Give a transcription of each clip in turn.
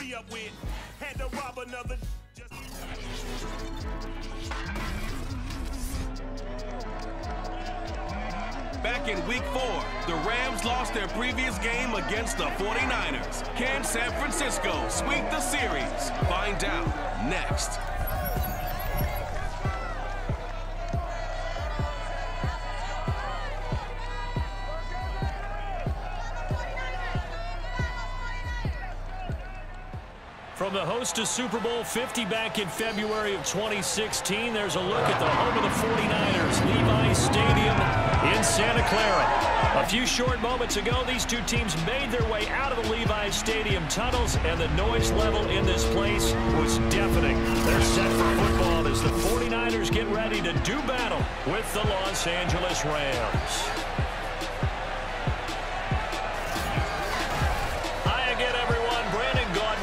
re-up with. Had to rob another. Back in week 4, the Rams lost their previous game against the 49ers. Can San Francisco sweep the series? Find out next. From the host of Super Bowl 50 back in February of 2016, there's a look at the home of the 49ers, Levi's Stadium in Santa Clara. A few short moments ago, these two teams made their way out of the Levi's Stadium tunnels, and the noise level in this place was deafening. They're set for football as the 49ers get ready to do battle with the Los Angeles Rams.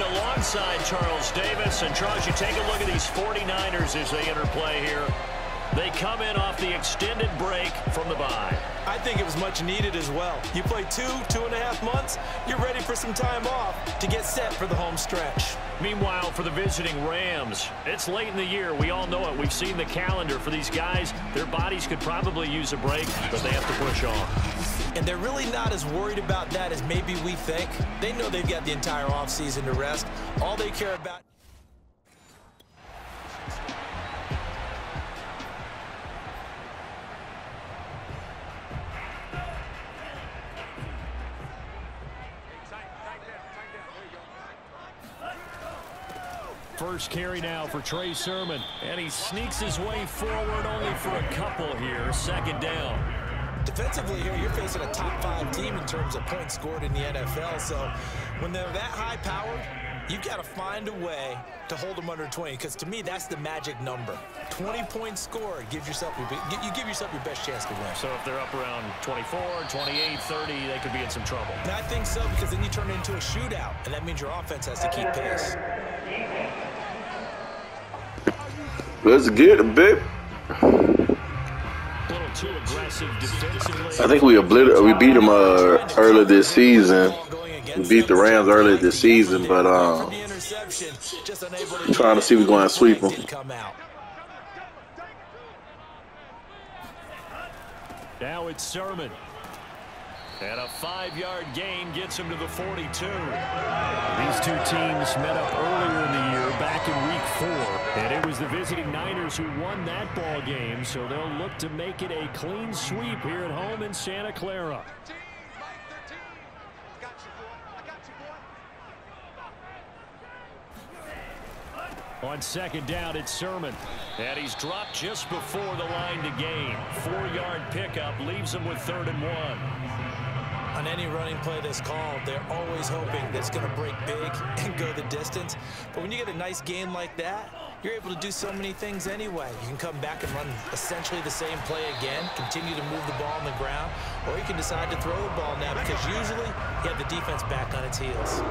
Alongside Charles Davis. And Charles, you take a look at these 49ers as they enter play here. They come in off the extended break from the bye. I think it was much needed as well. You play 2.5 months, you're ready for some time off to get set for the home stretch. Meanwhile, for the visiting Rams, it's late in the year. We all know it. We've seen the calendar for these guys. Their bodies could probably use a break, but they have to push on. And they're really not as worried about that as maybe we think. They know they've got the entire offseason to rest. All they care about... First carry now for Trey Sermon, and he sneaks his way forward only for a couple here. Second down. Defensively here, you're facing a top-5 team in terms of points scored in the NFL. So when they're that high-powered, you've got to find a way to hold them under 20, because to me, that's the magic number. 20 points scored gives yourself you give yourself your best chance to win. So if they're up around 24, 28, 30, they could be in some trouble. And I think so, because then you turn it into a shootout, and that means your offense has to keep pace. Let's get it, babe. Too aggressive defensively. I think we beat them earlier this season. We beat the Rams earlier this season, but I'm trying to see if we're going to sweep them. Now it's Sermon. And a 5-yard gain gets him to the 42. These two teams met up earlier in the year, back in week 4. And it was the visiting Niners who won that ball game, so they'll look to make it a clean sweep here at home in Santa Clara. On second down, it's Sermon. And he's dropped just before the line to gain. 4-yard pickup leaves him with 3rd and 1. On any running play that's called, they're always hoping that it's going to break big and go the distance. But when you get a nice gain like that, you're able to do so many things anyway. You can come back and run essentially the same play again, continue to move the ball on the ground, or you can decide to throw the ball now, because usually you have the defense back on its heels.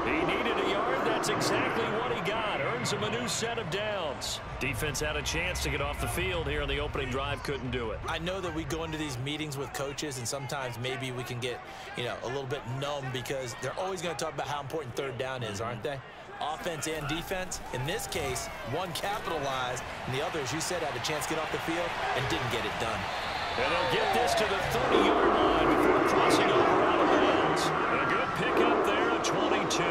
He needed a yard. That's exactly what he got. Earns him a new set of downs. Defense had a chance to get off the field here on the opening drive. Couldn't do it. I know that we go into these meetings with coaches, and sometimes maybe we can get, a little bit numb, because they're always going to talk about how important 3rd down is, aren't they? Offense and defense. In this case, one capitalized, and the other, as you said, had a chance to get off the field and didn't get it done. And they'll get this to the 30-yard line before crossing over out of bounds. A good pickup there at 22.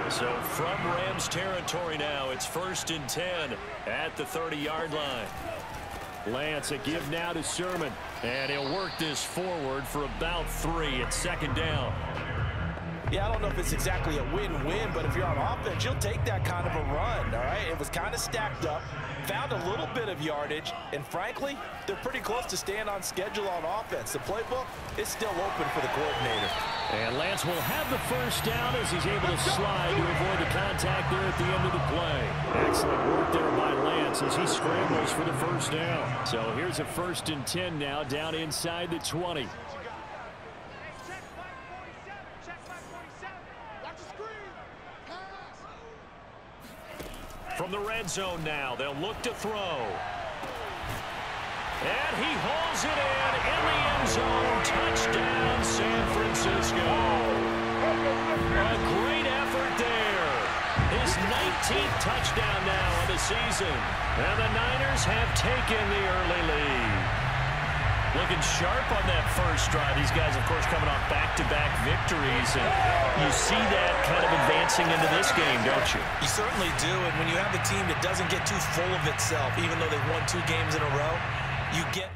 So from Rams territory now, it's 1st and 10 at the 30-yard line. Lance, a give now to Sermon, and he'll work this forward for about 3 at 2nd down. Yeah, I don't know if it's exactly a win-win, but if you're on offense, you'll take that kind of a run, all right? It was kind of stacked up, found a little bit of yardage, and frankly, they're pretty close to staying on schedule on offense. The playbook is still open for the coordinator. And Lance will have the 1st down as he's able to slide to avoid the contact there at the end of the play. Excellent work there by Lance as he scrambles for the 1st down. So here's a 1st and 10 now, down inside the 20. From the red zone now, they'll look to throw. And he hauls it in the end zone. Touchdown, San Francisco. A great effort there 13th touchdown now of the season. And the Niners have taken the early lead. Looking sharp on that first drive. These guys, of course, coming off back-to-back victories. And you see that kind of advancing into this game, don't you? You certainly do. And when you have a team that doesn't get too full of itself, even though they've won 2 games in a row, you get...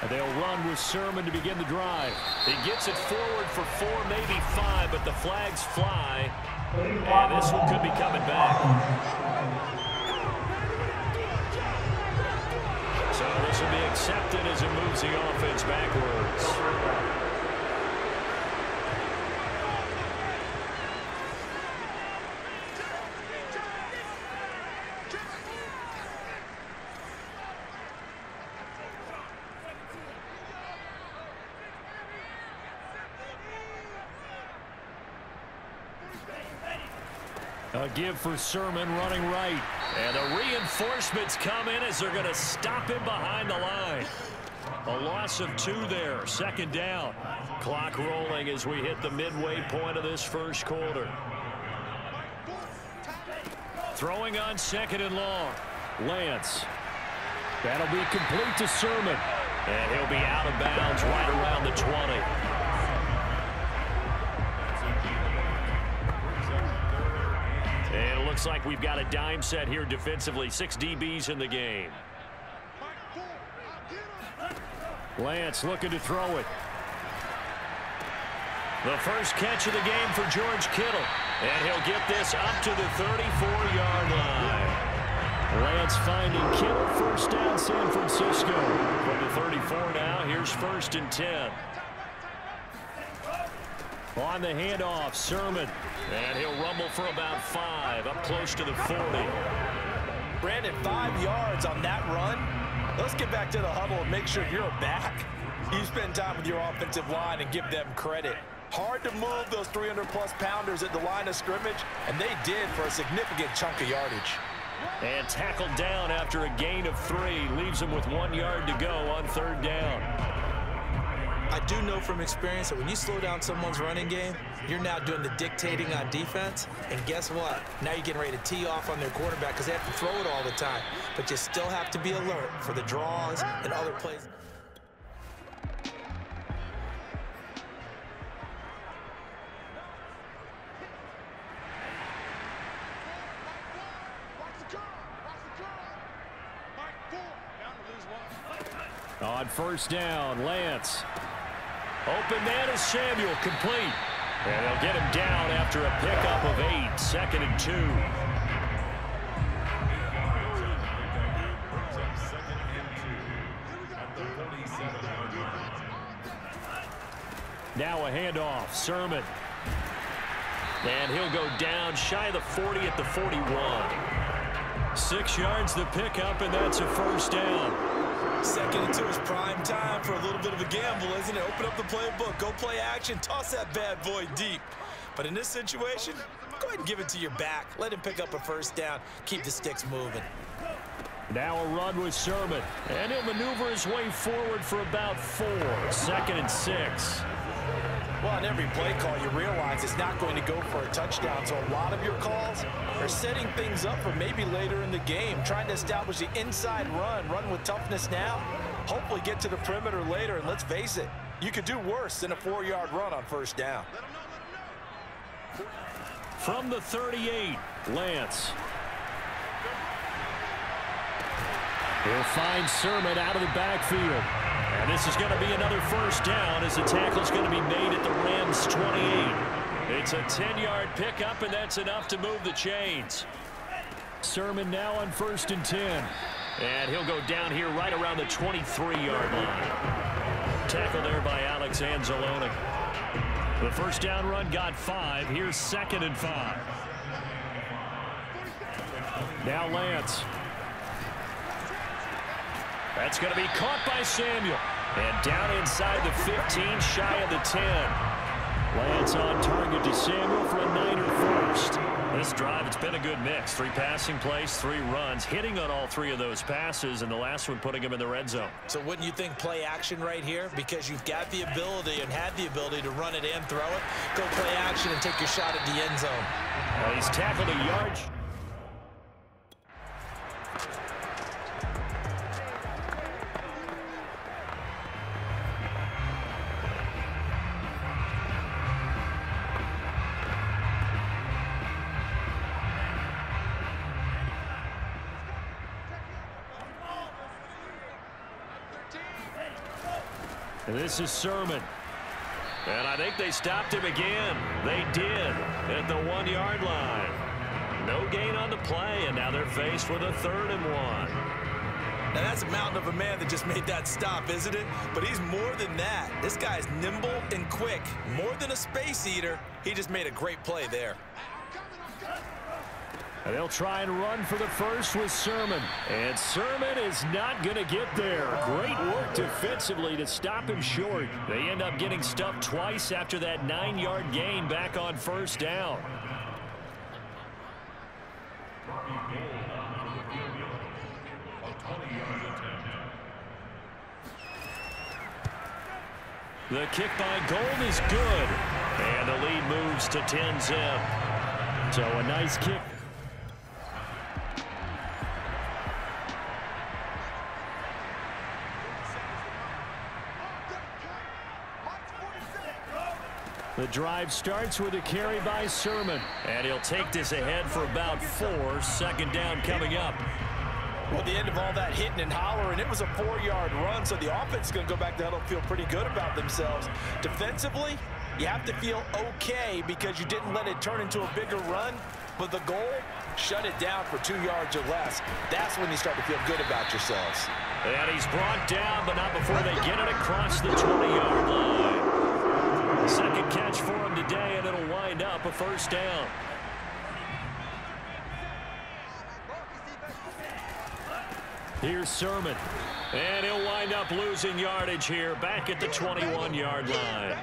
They'll run with Sermon to begin the drive. He gets it forward for 4, maybe 5, but the flags fly. And this one could be coming back. So this will be accepted as it moves the offense backwards. A give for Sermon running right. And the reinforcements come in as they're going to stop him behind the line. A loss of 2 there. 2nd down. Clock rolling as we hit the midway point of this first quarter. Throwing on 2nd and long. Lance. That'll be complete to Sermon. And he'll be out of bounds right around the 20. And it looks like we've got a dime set here defensively. 6 DBs in the game. Lance looking to throw it. The first catch of the game for George Kittle. And he'll get this up to the 34-yard line. Lance finding Kittle. 1st down San Francisco. From the 34 now, here's 1st and 10. On the handoff, Sermon. And he'll rumble for about 5, up close to the 40. Brandon, 5 yards on that run. Let's get back to the huddle and make sure you're back. You spend time with your offensive line and give them credit. Hard to move those 300-plus pounders at the line of scrimmage, and they did for a significant chunk of yardage. And tackled down after a gain of 3. Leaves him with 1 yard to go on 3rd down. I do know from experience that when you slow down someone's running game, you're now doing the dictating on defense. And guess what? Now you're getting ready to tee off on their quarterback because they have to throw it all the time. But you still have to be alert for the draws and other plays. On 1st down, Lance. Open man is Samuel, complete. And they'll get him down after a pickup of 8, 2nd and 2. Now a handoff, Sermon. And he'll go down shy of the 40 at the 41. 6 yards the pickup, and that's a 1st down. 2nd and 2 is prime time for a little bit of a gamble, isn't it? Open up the playbook, go play action, toss that bad boy deep. But in this situation, go ahead and give it to your back. Let him pick up a 1st down, keep the sticks moving. Now a run with Sermon, and he'll maneuver his way forward for about 4, 2nd and 6. Well, on every play call, you realize it's not going to go for a touchdown, so a lot of your calls are setting things up for maybe later in the game, trying to establish the inside run with toughness now, hopefully get to the perimeter later, and let's face it, you could do worse than a 4-yard run on 1st down. From the 38, Lance. He'll find Sermon out of the backfield. And this is going to be another 1st down as the tackle's going to be made at the Rams' 28. It's a 10-yard pickup, and that's enough to move the chains. Sermon now on 1st and 10. And he'll go down here right around the 23-yard line. Tackle there by Alex Anzalone. The 1st down run got 5. Here's 2nd and 5. Now Lance. That's going to be caught by Samuel. And down inside the 15, shy of the 10. Lance on target to Samuel for a Niner first. This drive, it's been a good mix. 3 passing plays, 3 runs, hitting on all 3 of those passes, and the last one putting him in the red zone. So wouldn't you think play action right here? Because you've got the ability and had the ability to run it and throw it. Go play action and take your shot at the end zone. He's tackled a yard. And this is Sermon. And I think they stopped him again. They did at the 1-yard line. No gain on the play, and now they're faced with a 3rd and 1. Now that's a mountain of a man that just made that stop, isn't it? But he's more than that. This guy's nimble and quick. More than a space eater. He just made a great play there. And they'll try and run for the first with Sermon. And Sermon is not going to get there. Great work defensively to stop him short. They end up getting stuffed twice after that 9-yard gain back on 1st down. The kick by Gold is good. And the lead moves to 10-zip. So a nice kick. The drive starts with a carry by Sermon. And he'll take this ahead for about 4. 2nd down coming up. Well, at the end of all that hitting and hollering, it was a 4-yard run, so the offense is going to go back to huddle and feel pretty good about themselves. Defensively, you have to feel okay because you didn't let it turn into a bigger run. But the goal, shut it down for 2 yards or less. That's when you start to feel good about yourselves. And he's brought down, but not before they get it across the 20-yard line. Second catch for him today, and it'll wind up a 1st down. Here's Sermon. And he'll wind up losing yardage here back at the 21-yard line.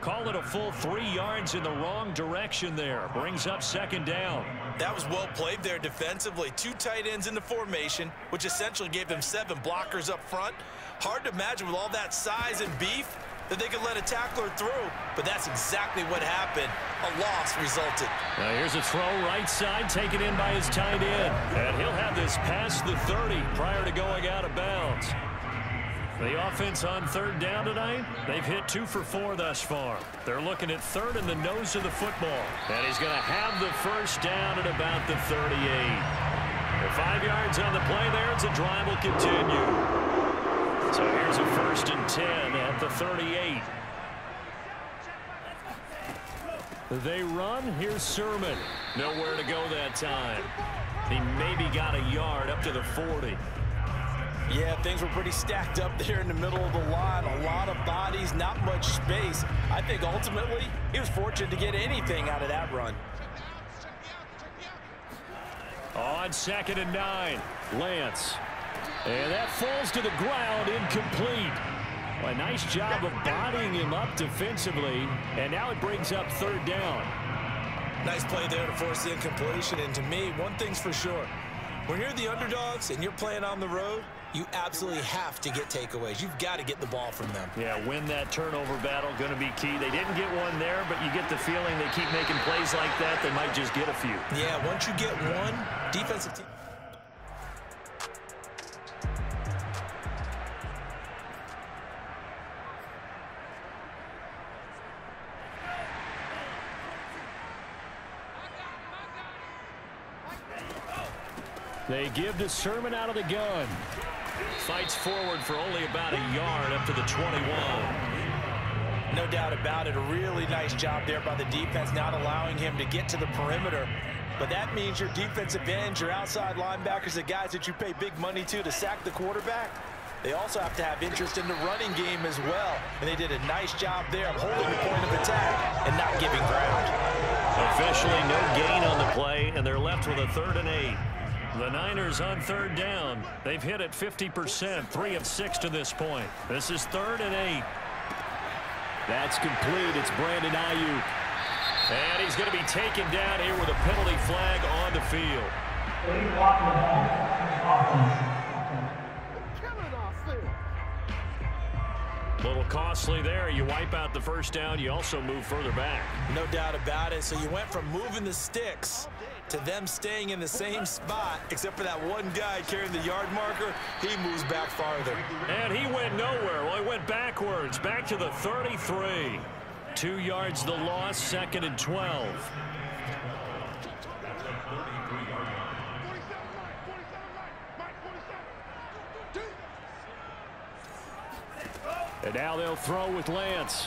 Call it a full 3 yards in the wrong direction there. Brings up 2nd down. That was well played there defensively. 2 tight ends in the formation, which essentially gave them 7 blockers up front. Hard to imagine with all that size and beef that they could let a tackler through, but that's exactly what happened. A loss resulted. Now here's a throw right side, taken in by his tight end. And he'll have this past the 30 prior to going out of bounds. The offense on 3rd down tonight, they've hit 2 for 4 thus far. They're looking at 3rd in the nose of the football. And he's going to have the 1st down at about the 38. The 5 yards on the play there, as the drive will continue. So here's a 1st and 10 at the 38. They run. Here's Sermon. Nowhere to go that time. He maybe got a yard up to the 40. Yeah, things were pretty stacked up there in the middle of the line. A lot of bodies, not much space. I think ultimately he was fortunate to get anything out of that run. On 2nd and 9, Lance. And that falls to the ground, incomplete. Well, a nice job of bodying him up defensively, and now it brings up 3rd down. Nice play there to force the incompletion, and to me, one thing's for sure. When you're the underdogs and you're playing on the road, you absolutely have to get takeaways. You've got to get the ball from them. Yeah, win that turnover battle, going to be key. They didn't get one there, but you get the feeling they keep making plays like that, they might just get a few. Yeah, once you get one, defensive team. They give to Sermon out of the gun. Fights forward for only about a yard up to the 21. No doubt about it. A really nice job there by the defense, not allowing him to get to the perimeter. But that means your defensive ends, your outside linebackers, the guys that you pay big money to sack the quarterback, they also have to have interest in the running game as well. And they did a nice job there of holding the point of attack and not giving ground. Officially no gain on the play, and they're left with a 3rd and 8. The Niners on 3rd down. They've hit it 50%, 3 of 6 to this point. This is 3rd and 8. That's complete. It's Brandon Ayuk. And he's going to be taken down here with a penalty flag on the field. A little costly there. You wipe out the first down. You also move further back. No doubt about it. So you went from moving the sticks to them staying in the same spot, except for that one guy carrying the yard marker. He moves back farther. And he went nowhere. Well, he went backwards, back to the 33. 2 yards the loss, 2nd and 12. And now they'll throw with Lance.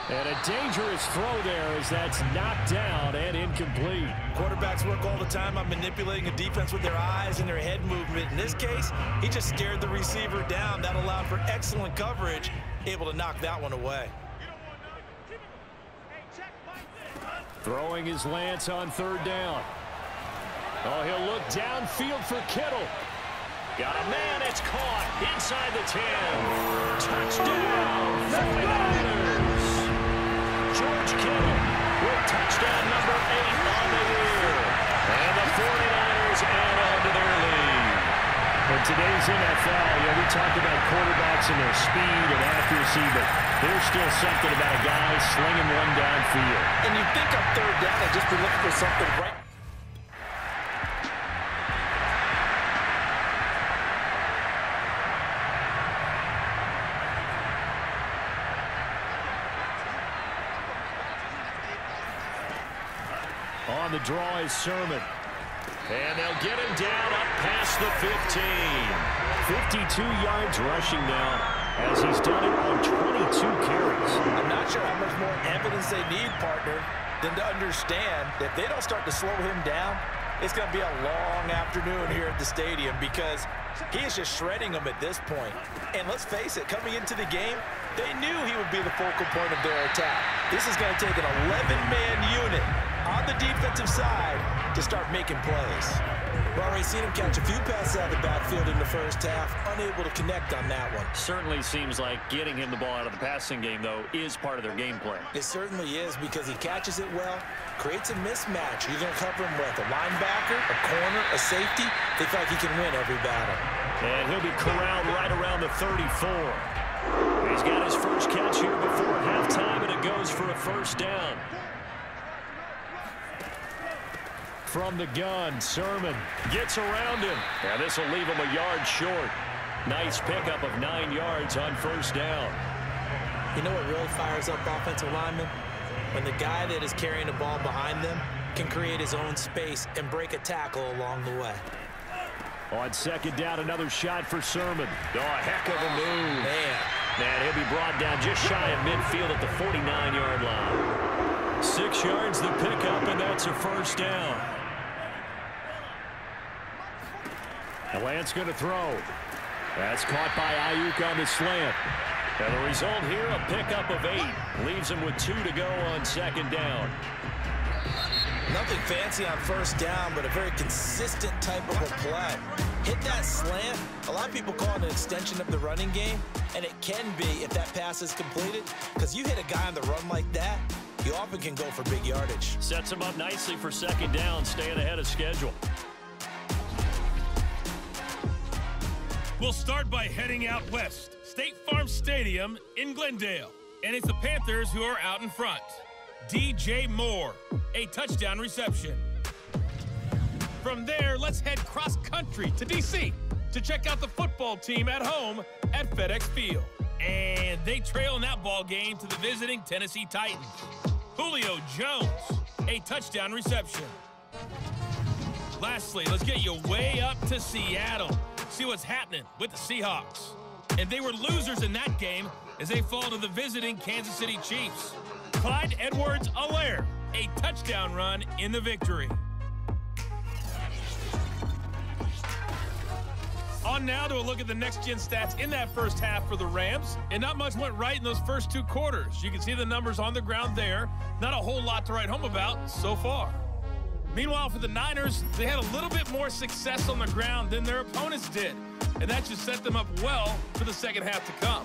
And a dangerous throw there as that's knocked down and incomplete. Quarterbacks work all the time on manipulating a defense with their eyes and their head movement. In this case, he just scared the receiver down. That allowed for excellent coverage, able to knock that one away. Throwing his Lance on 3rd down. Oh, he'll look downfield for Kittle. Got a man, it's caught inside the 10. Touchdown, 49ers. George Kittle with touchdown number 8 on the year. And the 49ers add on to their lead. In today's NFL, we talk about quarterbacks and their speed and accuracy, but there's still something about a guy slinging one downfield. And you think on 3rd down, they'd just be looking for something right. On the draw is Sermon. And they'll get him down up past the 15. 52 yards rushing now as he's done it on 22 carries. I'm not sure how much more evidence they need, partner, than to understand that if they don't start to slow him down, it's going to be a long afternoon here at the stadium because he is just shredding them at this point. And let's face it, coming into the game, they knew he would be the focal point of their attack. This is going to take an 11-man unit on the defensive side to start making plays. We've already seen him catch a few passes out of the backfield in the first half, unable to connect on that one. Certainly seems like getting him the ball out of the passing game, though, is part of their game plan. It certainly is because he catches it well, creates a mismatch. You're going to cover him with a linebacker, a corner, a safety. They feel like he can win every battle. And he'll be corralled right around the 34. He's got his first catch here before halftime, and it goes for a first down. From the gun, Sermon gets around him. Now this will leave him a yard short. Nice pickup of 9 yards on first down. You know what really fires up offensive linemen? When the guy that is carrying the ball behind them can create his own space and break a tackle along the way. On 2nd down, another shot for Sermon. Oh, a heck of a move. Man, he'll be brought down just shy of midfield at the 49-yard line. 6 yards the pickup, and that's a first down. And Lance going to throw. That's caught by Ayuk on the slant. And the result here, a pickup of 8. Leaves him with 2 to go on 2nd down. Nothing fancy on first down, but a very consistent type of a play. Hit that slant. A lot of people call it an extension of the running game, and it can be if that pass is completed, because you hit a guy on the run like that, you often can go for big yardage. Sets him up nicely for 2nd down, staying ahead of schedule. We'll start by heading out west. State Farm Stadium in Glendale. And it's the Panthers who are out in front. DJ Moore, a touchdown reception. From there, let's head cross-country to D.C. to check out the football team at home at FedEx Field. And they trail in that ball game to the visiting Tennessee Titans. Julio Jones, a touchdown reception. Lastly, let's get you way up to Seattle. See what's happening with the Seahawks. And they were losers in that game as they fall to the visiting Kansas City Chiefs. Clyde Edwards-Helaire, a touchdown run in the victory. On now to a look at the next-gen stats in that first half for the Rams. And not much went right in those first 2 quarters. You can see the numbers on the ground there. Not a whole lot to write home about so far. Meanwhile, for the Niners, they had a little bit more success on the ground than their opponents did. And that just set them up well for the second half to come.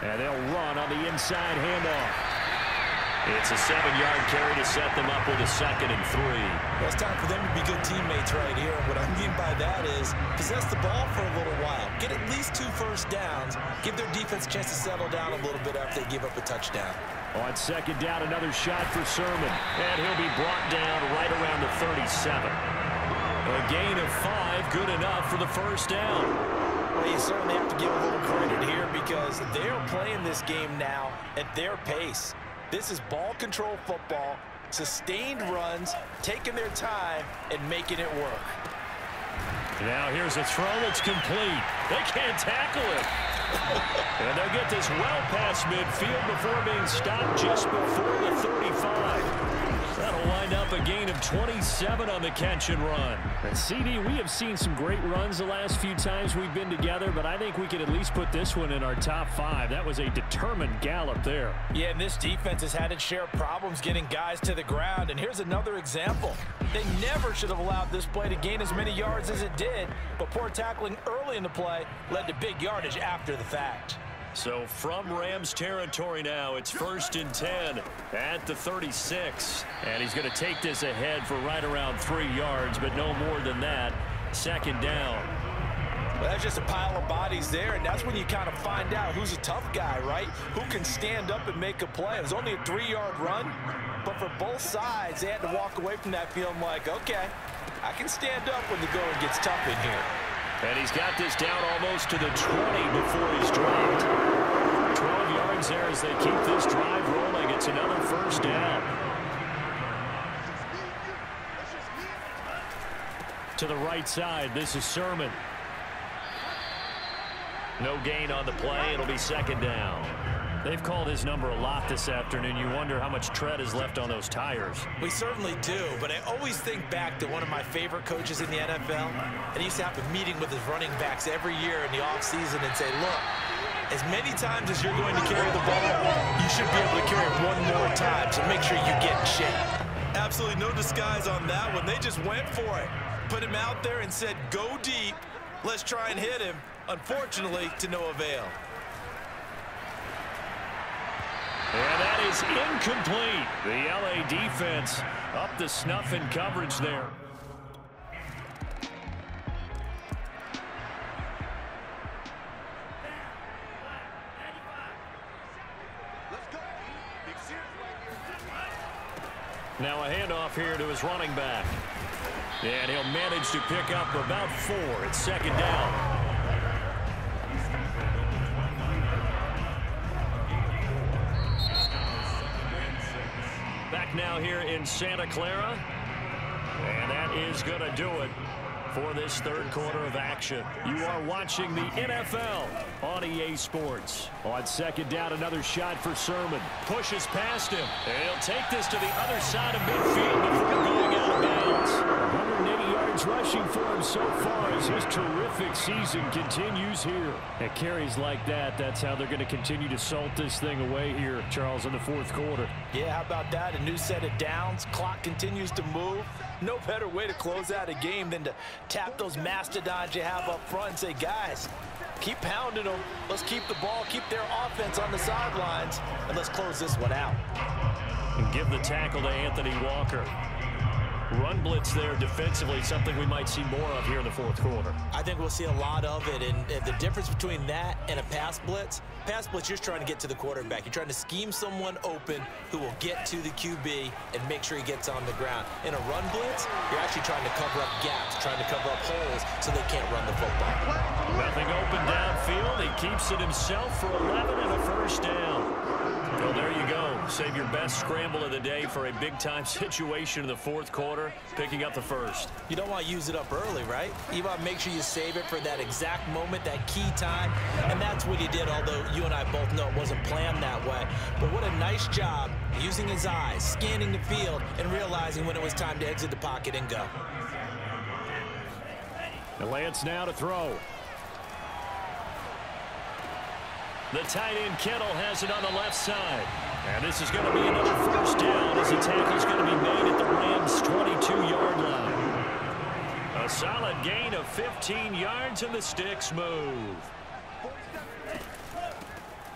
And they'll run on the inside handoff. It's a 7-yard carry to set them up with a 2nd and 3. Well, it's time for them to be good teammates right here. What I mean by that is possess the ball for a little while. Get at least 2 first downs. Give their defense a chance to settle down a little bit after they give up a touchdown. On 2nd down, another shot for Sermon. And he'll be brought down right around the 37. A gain of 5, good enough for the first down. Well, you certainly have to give a little credit here because they're playing this game now at their pace. This is ball control football, sustained runs, taking their time, and making it work. Now here's a throw that's complete. They can't tackle it. And they'll get this well past midfield before being stopped just before the 35. That'll wind up a gain of 27 on the catch and run. And CD, we have seen some great runs the last few times we've been together, but I think we could at least put this one in our top 5. That was a determined gallop there. Yeah, and this defense has had its share of problems getting guys to the ground. And here's another example. They never should have allowed this play to gain as many yards as it did, but poor tackling early in the play led to big yardage after the fact. So from Rams territory now, it's 1st and 10 at the 36. And he's going to take this ahead for right around 3 yards, but no more than that. 2nd down. Well, that's just a pile of bodies there, and that's when you kind of find out who's a tough guy, right? Who can stand up and make a play. It was only a 3-yard run, but for both sides, they had to walk away from that feeling like, okay, I can stand up when the going gets tough in here. And he's got this down almost to the 20 before he's dropped. 12 yards there as they keep this drive rolling. It's another 1st down. To the right side, this is Sermon. No gain on the play. It'll be 2nd down. They've called his number a lot this afternoon. You wonder how much tread is left on those tires. We certainly do, but I always think back to one of my favorite coaches in the NFL. And he used to have a meeting with his running backs every year in the offseason and say, look, as many times as you're going to carry the ball, you should be able to carry it one more time, so make sure you get in shape. Absolutely no disguise on that one. They just went for it. Put him out there and said, go deep. Let's try and hit him. Unfortunately, to no avail. And that is incomplete. The LA defense up the snuff in coverage there. Now a handoff here to his running back. And he'll manage to pick up about 4. It's 2nd down. Back now here in Santa Clara. And that is going to do it for this 3rd quarter of action. You are watching the NFL on EA Sports. On 2nd down, another shot for Sermon. Pushes past him. And he'll take this to the other side of midfield before going out of bounds. 180 yards rushing for him so far as his terrific season continues here. At carries like that, that's how they're going to continue to salt this thing away here, Charles, in the 4th quarter. Yeah, how about that? A new set of downs. Clock continues to move. No better way to close out a game than to tap those mastodons you have up front and say, guys, keep pounding them. Let's keep the ball, keep their offense on the sidelines, and let's close this one out. And give the tackle to Anthony Walker. Run blitz there defensively, something we might see more of here in the 4th quarter. I think we'll see a lot of it, and the difference between that and a pass blitz, you're trying to get to the quarterback. You're trying to scheme someone open who will get to the QB and make sure he gets on the ground. In a run blitz, you're actually trying to cover up gaps, trying to cover up holes so they can't run the football. Nothing open downfield. He keeps it himself for 11 and a 1st down. Well, there you go. Save your best scramble of the day for a big-time situation in the 4th quarter, picking up the 1st. You don't want to use it up early, right? You want to make sure you save it for that exact moment, that key time, and that's what he did, although you and I both know it wasn't planned that way. But what a nice job using his eyes, scanning the field, and realizing when it was time to exit the pocket and go. The Lance now to throw. The tight end Kittle has it on the left side. And this is going to be another 1st down as the tackle's going to be made at the Rams' 22-yard line. A solid gain of 15 yards and the sticks move.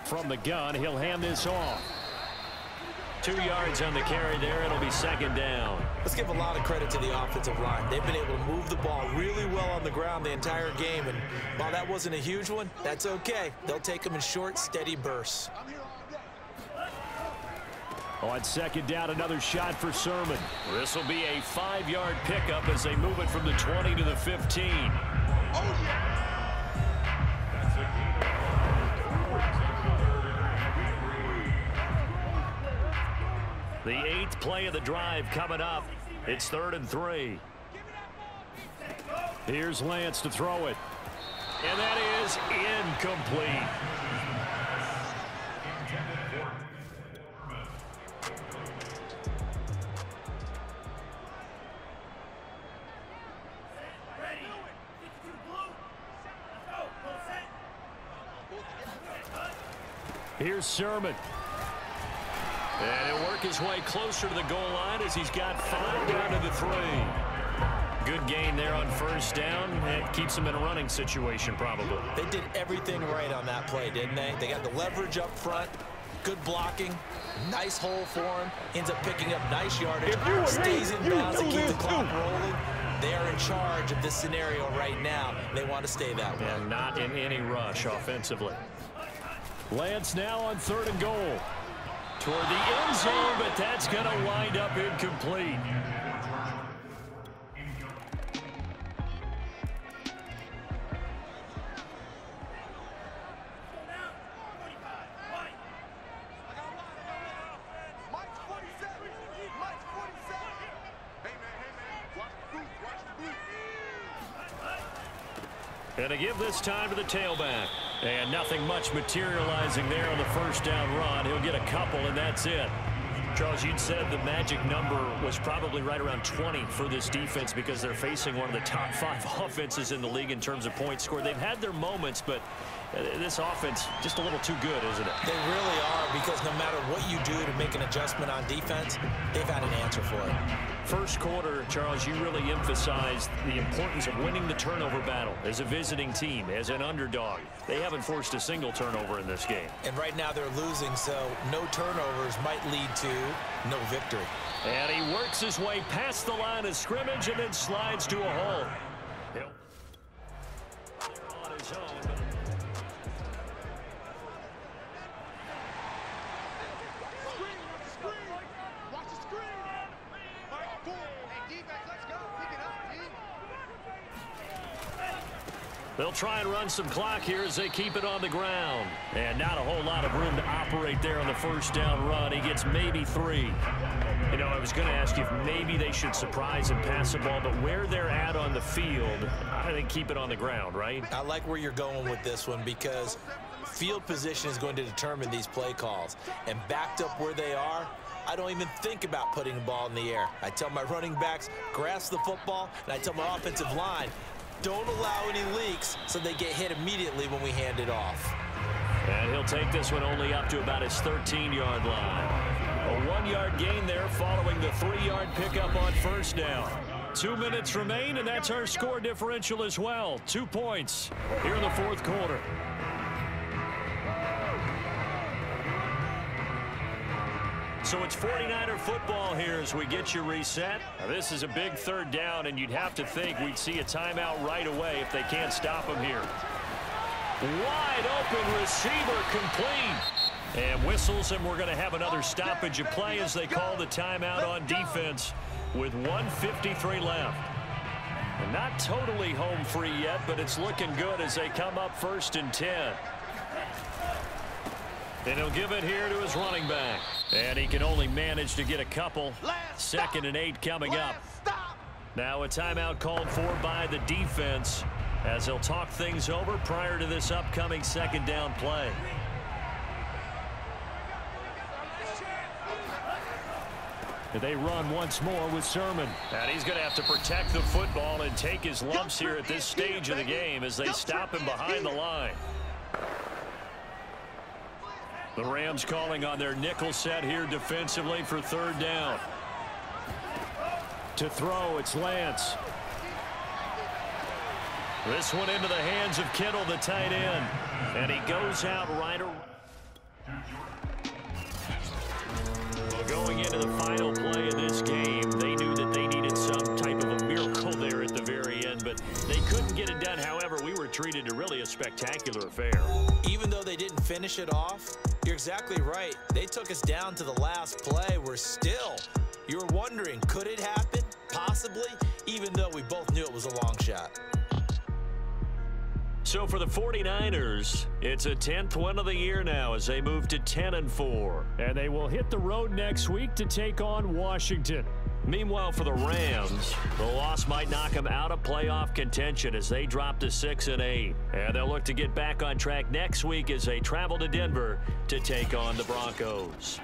from the gun. He'll hand this off. 2 yards on the carry there. It'll be second down. Let's give a lot of credit to the offensive line. They've been able to move the ball really well on the ground the entire game. And while that wasn't a huge one, that's okay. They'll take them in short, steady bursts. On second down, another shot for Sermon. This will be a 5-yard pickup as they move it from the 20 to the 15. Oh, yeah. The 8th play of the drive coming up. It's 3rd and 3. Here's Lance to throw it. And that is incomplete. Here's Sermon. And he'll work his way closer to the goal line as he's got 5 down to the 3. Good gain there on first down. It keeps him in a running situation probably. They did everything right on that play, didn't they? They got the leverage up front, good blocking, nice hole for him, ends up picking up nice yardage, stays in bounds and keep the clock rolling. They are in charge of this scenario right now. They want to stay that way. And not in any rush offensively. Lance now on 3rd and goal. Toward the end zone, but that's going to wind up incomplete. And to give this time to the tailback. And nothing much materializing there on the first down run. He'll get a couple, and that's it. Charles, you'd said the magic number was probably right around 20 for this defense because they're facing one of the top 5 offenses in the league in terms of points scored. They've had their moments, but this offense just a little too good, isn't it? They really are, because no matter what you do to make an adjustment on defense, they've had an answer for it. First quarter, Charles, you really emphasized the importance of winning the turnover battle as a visiting team, as an underdog. They haven't forced a single turnover in this game. And right now they're losing, so no turnovers might lead to no victory. And he works his way past the line of scrimmage and then slides to a hole. On his own. They'll try and run some clock here as they keep it on the ground. And not a whole lot of room to operate there on the first down run. He gets maybe 3. You know, I was going to ask you if maybe they should surprise and pass the ball, but where they're at on the field, I think keep it on the ground, right? I like where you're going with this one because field position is going to determine these play calls. And backed up where they are, I don't even think about putting the ball in the air. I tell my running backs, grasp the football, and I tell my offensive line, don't allow any leaks so they get hit immediately when we hand it off. And he'll take this one only up to about his 13-yard line. A 1-yard gain there following the 3-yard pickup on first down. 2 minutes remain, and that's our score differential as well. 2 points here in the fourth quarter. So it's 49er football here as we get you reset. Now this is a big 3rd down, and you'd have to think we'd see a timeout right away if they can't stop him here. Wide open receiver complete. And whistles, and we're going to have another stoppage of play as they call the timeout on defense with 1:53 left. And not totally home free yet, but it's looking good as they come up 1st and 10. And he'll give it here to his running back. And he can only manage to get a couple. 2nd and 8 coming up. Now a timeout called for by the defense as they'll talk things over prior to this upcoming 2nd down play. They run once more with Sermon. And he's going to have to protect the football and take his lumps here at this stage of the game as they stop him behind the line. The Rams calling on their nickel set here defensively for 3rd down. To throw, it's Lance. This one into the hands of Kittle, the tight end. And he goes out right around. Well, going into the final play of this game, they knew that they needed some type of a miracle there at the very end, but they couldn't get it done. However, we were treated to really a spectacular affair. Even though they didn't finish it off, you're exactly right. They took us down to the last play. You were wondering, could it happen? Possibly, even though we both knew it was a long shot. So for the 49ers, it's a 10th win of the year now as they move to 10-4. And they will hit the road next week to take on Washington. Meanwhile, for the Rams, the loss might knock them out of playoff contention as they drop to 6-8. And they'll look to get back on track next week as they travel to Denver to take on the Broncos.